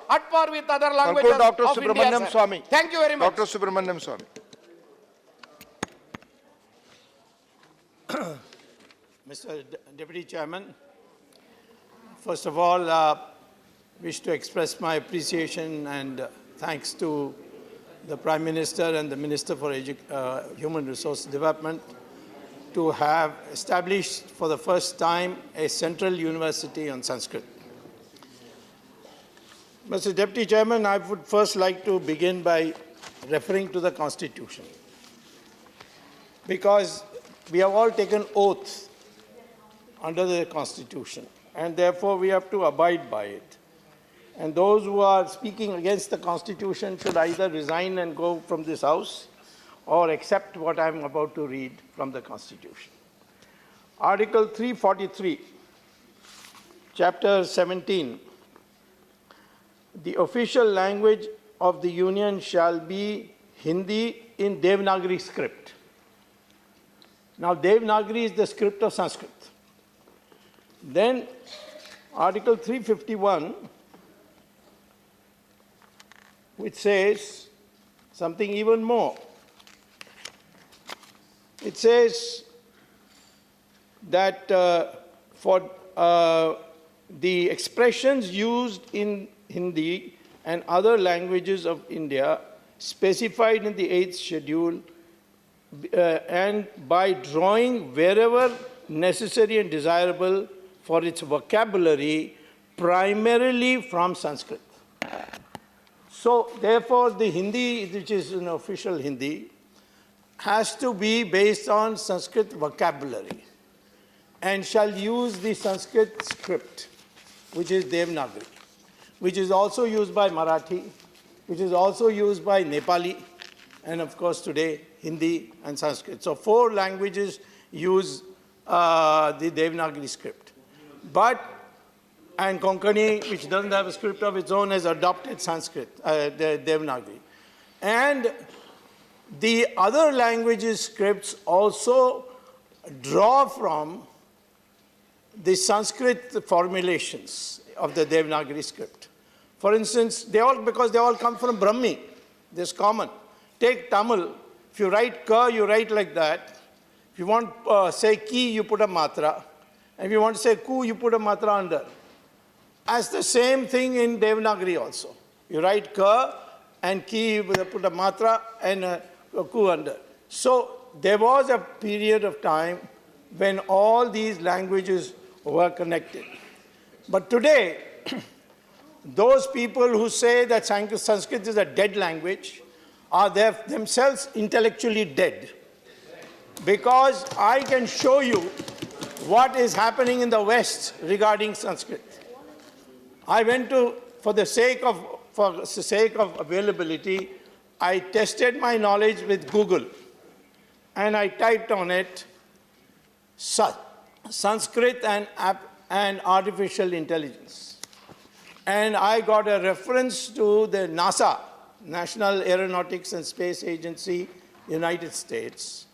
at par with other languages Dr. of India, Subramanian sir. Swamy. Thank you very much. Dr. Subramanian Swamy. Mr. Deputy Chairman, first of all, wish to express my appreciation and thanks to the Prime Minister and the Minister for Human Resource Development to have established for the first time a central university on Sanskrit. Mr. Deputy Chairman, I would first like to begin by referring to the Constitution, because we have all taken oath under the Constitution, and therefore we have to abide by it. And those who are speaking against the Constitution should either resign and go from this House or accept what I am about to read from the Constitution. Article 343, Chapter 17. The official language of the Union shall be Hindi in Devanagari script. Now, Devanagari is the script of Sanskrit. Then, Article 351, which says something even more. It says that for the expressions used in Hindi and other languages of India specified in the 8th schedule and by drawing wherever necessary and desirable for its vocabulary primarily from Sanskrit. So, therefore, the Hindi, which is an official Hindi, has to be based on Sanskrit vocabulary and shall use the Sanskrit script, which is Devanagari, which is also used by Marathi, which is also used by Nepali, and of course today Hindi and Sanskrit. So 4 languages use the Devanagari script. And Konkani, which doesn't have a script of its own, has adopted Sanskrit, the Devanagari. And the other languages' scripts also draw from the Sanskrit formulations of the Devanagari script. For instance, because they all come from Brahmi. This is common. Take Tamil. If you write ka, you write like that. If you want say ki, you put a matra. And if you want to say ku, you put a matra under. As the same thing in Devanagari also. You write ka and ki, you put a matra and a ku under. So there was a period of time when all these languages were connected. But today, those people who say that Sanskrit is a dead language are themselves intellectually dead. Because I can show you what is happening in the West regarding Sanskrit. I went to, for the sake of availability, I tested my knowledge with Google. And I typed on it, Sanskrit and artificial intelligence. And I got a reference to the NASA, National Aeronautics and Space Agency, United States,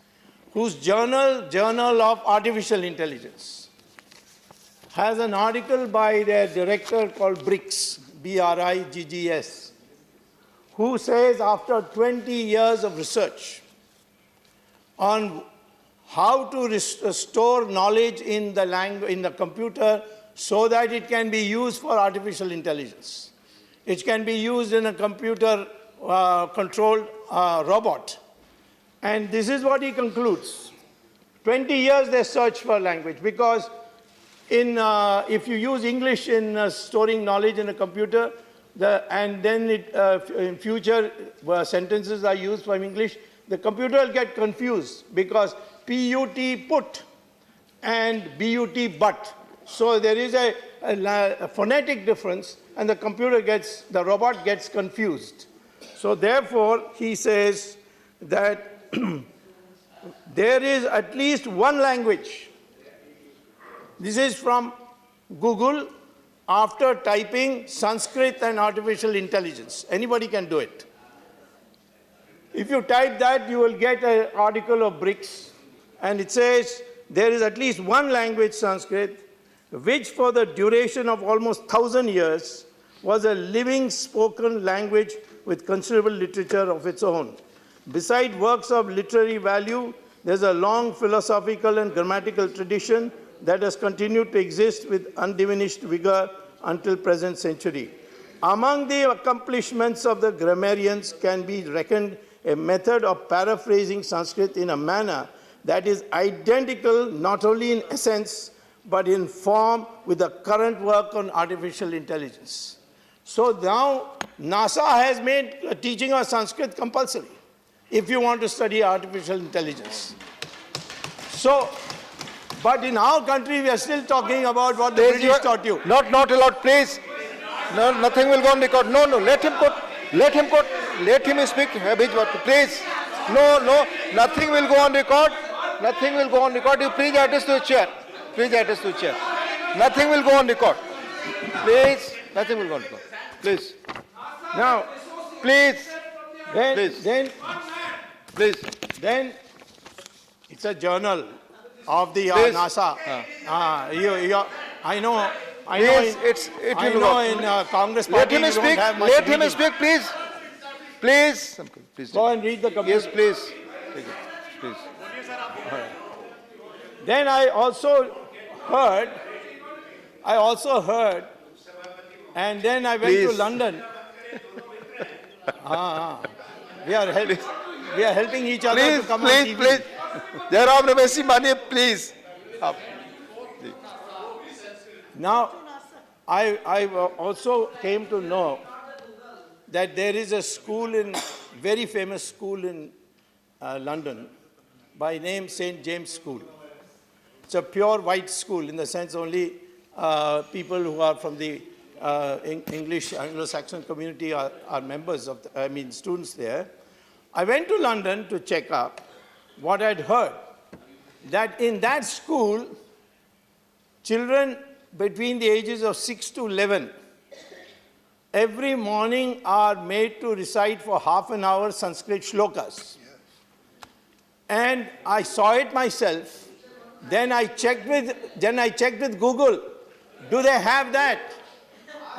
whose Journal of Artificial Intelligence has an article by their director called Briggs, B-R-I-G-G-S, who says after 20 years of research on how to store knowledge in the computer so that it can be used for artificial intelligence. It can be used in a computer-controlled robot. And this is what he concludes. 20 years they search for language, because if you use English in storing knowledge in a computer, and then in future sentences are used from English, the computer will get confused, because P-U-T put and B-U-T but. So there is a phonetic difference, and the robot gets confused. So therefore, he says that there is at least one language. This is from Google after typing Sanskrit and artificial intelligence. Anybody can do it. If you type that, you will get an article of Briggs, and it says there is at least one language, Sanskrit, which for the duration of almost 1,000 years was a living spoken language with considerable literature of its own. Beside works of literary value, there's a long philosophical and grammatical tradition that has continued to exist with undiminished vigor until present century. Among the accomplishments of the grammarians can be reckoned a method of paraphrasing Sanskrit in a manner that is identical not only in essence but in form with the current work on artificial intelligence. So now NASA has made teaching of Sanskrit compulsory if you want to study artificial intelligence. So, but in our country we are still talking about what the British taught you. Not allowed, please. No, nothing will go on record. No, let him put, let him speak, please. No, nothing will go on record. Nothing will go on record. You please address to the chair. Please address to the chair. Nothing will go on record. Please, nothing will go on record. Please. Now, please. Then it's a journal of the NASA. I know in Congress party let him speak. Let him speak, please. Please. Go and read the computer. Yes, please. Take it. Please. Then I also heard, and then I went to London. We are helping each other to come on TV. Please. There are no messy money, please. Now, I also came to know that there is a school very famous school in London by name St. James School. It's a pure white school in the sense only people who are from the English Anglo-Saxon community are members of, students there. I went to London to check up what I'd heard, that in that school, children between the ages of 6 to 11 every morning are made to recite for half an hour Sanskrit shlokas. And I saw it myself. Then I checked with Google. Do they have that?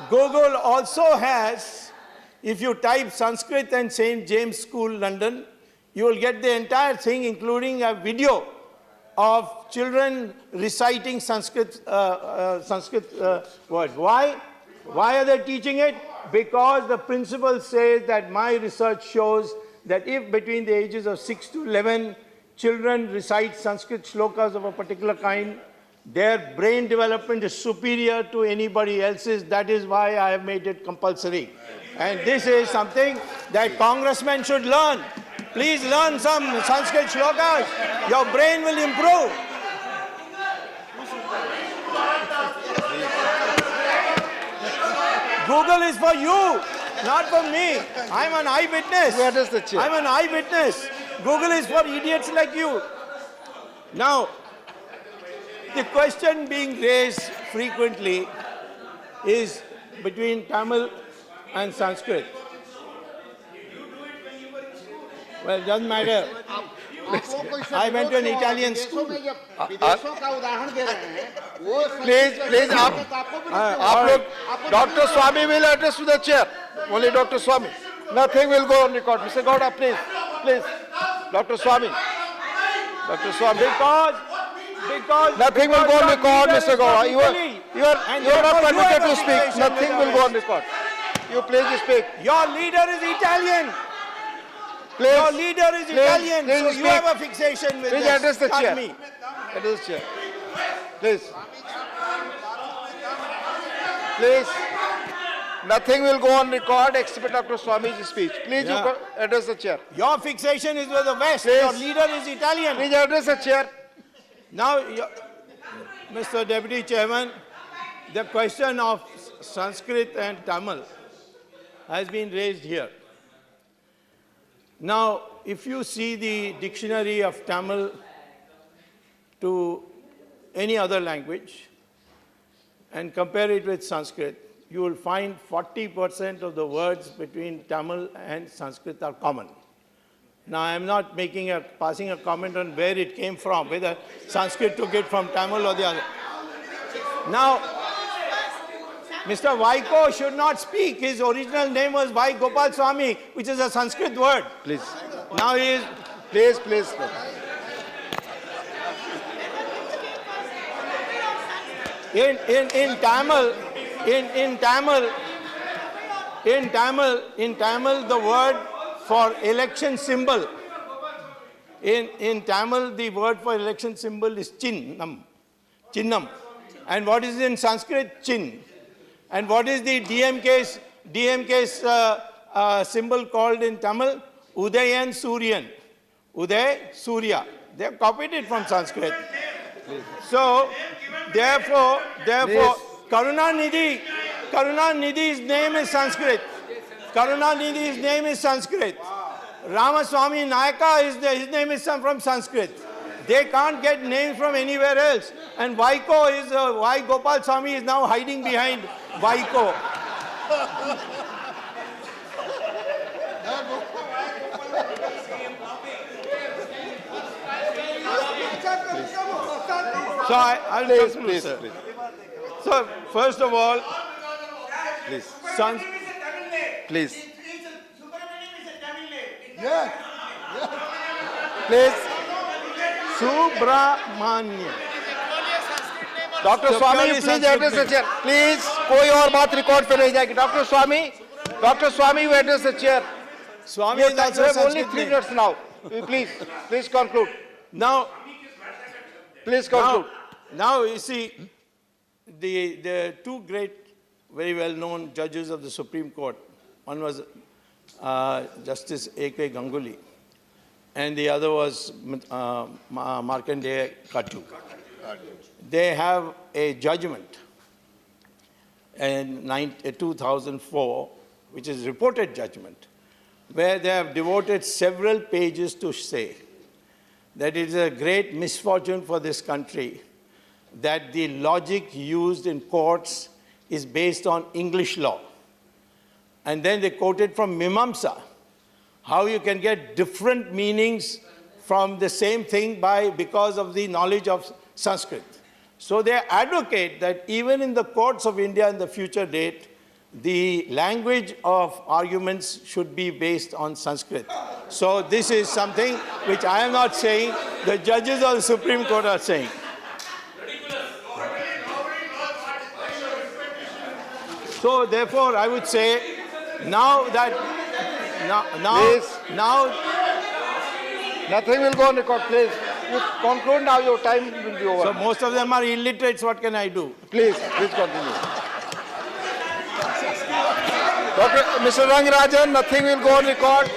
Google also has, if you type Sanskrit and St. James School, London, you will get the entire thing, including a video of children reciting Sanskrit words. Why? Why are they teaching it? Because the principal says that my research shows that if between the ages of 6 to 11, children recite Sanskrit shlokas of a particular kind, their brain development is superior to anybody else's. That is why I have made it compulsory. And this is something that congressmen should learn. Please learn some Sanskrit shlokas. Your brain will improve. Google is for you, not for me. I'm an eyewitness. Where is the chair? I'm an eyewitness. Google is for idiots like you. Now, the question being raised frequently is between Tamil and Sanskrit. Well, it doesn't matter. I went to an Italian school. Please, Dr. Swamy will address to the chair. Only Dr. Swamy. Nothing will go on record. Mr. Gowda, please. Dr. Swamy. Because nothing will go on record, Mr. Gowda. You are not permitted to speak. Nothing will go on record. You please speak. Your leader is Italian. Your leader is Italian, so you have a fixation with this. Please address the chair. Address the chair. Please. Nothing will go on record except Dr. Swamy's speech. Please, you address the chair. Your fixation is with the West. Please. Your leader is Italian. Please address the chair. Now, Mr. Deputy Chairman, the question of Sanskrit and Tamil has been raised here. Now, if you see the dictionary of Tamil to any other language and compare it with Sanskrit, you will find 40% of the words between Tamil and Sanskrit are common. Now, I am not passing a comment on where it came from, whether Sanskrit took it from Tamil or the other. Now, Mr. Vaiko should not speak. His original name was Vai Gopal Swamy, which is a Sanskrit word. Please. Now he is... Please. In Tamil, the word for election symbol, in Tamil, the word for election symbol is chinnam. And what is in Sanskrit? Chin. And what is the DMK's symbol called in Tamil? Udayan Suryan. Uday Surya. They have copied it from Sanskrit. So, therefore, Karunanidhi's name is Sanskrit. Karunanidhi's name is Sanskrit. Ramaswamy Nayaka, his name is from Sanskrit. They can't get names from anywhere else. And Vaiko is, Vai Gopal Swamy is now hiding behind Vaiko. So I'll Please. So first of all, Please. Please. Please. Subramanian. Doctor Swami please address the chair please कोई और बात record पे नहीं जाएगी doctor Swami you address the chair Swamy is also a only Sanskrit 3 name. minutes now please conclude Now, now you see, the two great, very well-known judges of the Supreme Court, one was Justice A.K. Ganguly, and the other was Markandeya Katu. They have a judgment in 2004, which is reported judgment, where they have devoted several pages to say that it is a great misfortune for this country that the logic used in courts is based on English law. And then they quoted from Mimamsa, how you can get different meanings from the same thing because of the knowledge of Sanskrit. So they advocate that even in the courts of India in the future date, the language of arguments should be based on Sanskrit. So this is something which I am not saying, the judges of the Supreme Court are saying. So therefore I would say, now nothing will go on record, please. You conclude now, your time will be over. So most of them are illiterates, what can I do? Please continue. Mr. Rangarajan, nothing will go on record.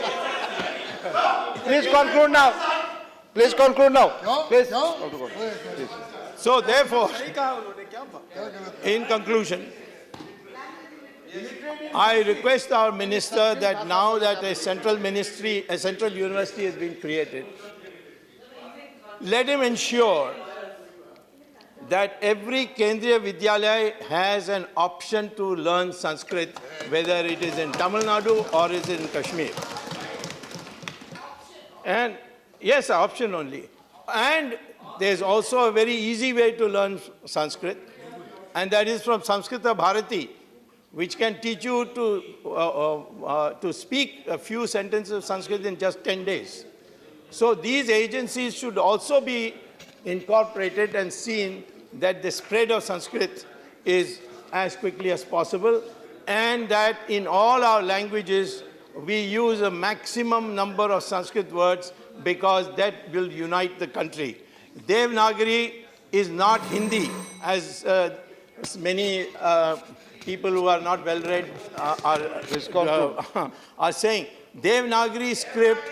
Please conclude now. Please. So therefore, in conclusion, I request our minister that now that a central university has been created, let him ensure that every Kendriya Vidyalaya has an option to learn Sanskrit, whether it is in Tamil Nadu or is in Kashmir. And yes, an option only. And there's also a very easy way to learn Sanskrit, and that is from Samskrita Bharati, which can teach you to speak a few sentences of Sanskrit in just 10 days. So these agencies should also be incorporated and seen that the spread of Sanskrit is as quickly as possible, and that in all our languages we use a maximum number of Sanskrit words, because that will unite the country. Devanagari is not Hindi, as many people who are not well read are saying. Devanagari script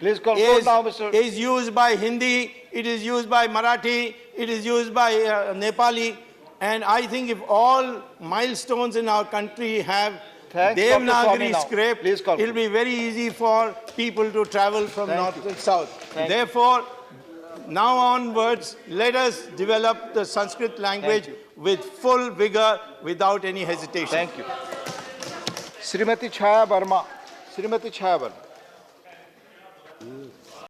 is used by Hindi, it is used by Marathi, it is used by Nepali, and I think if all milestones in our country have Devanagari script, it will be very easy for people to travel from north to south. Therefore, now onwards, let us develop the Sanskrit language with full vigor, without any hesitation. Thank you. Srimati Chaya Verma.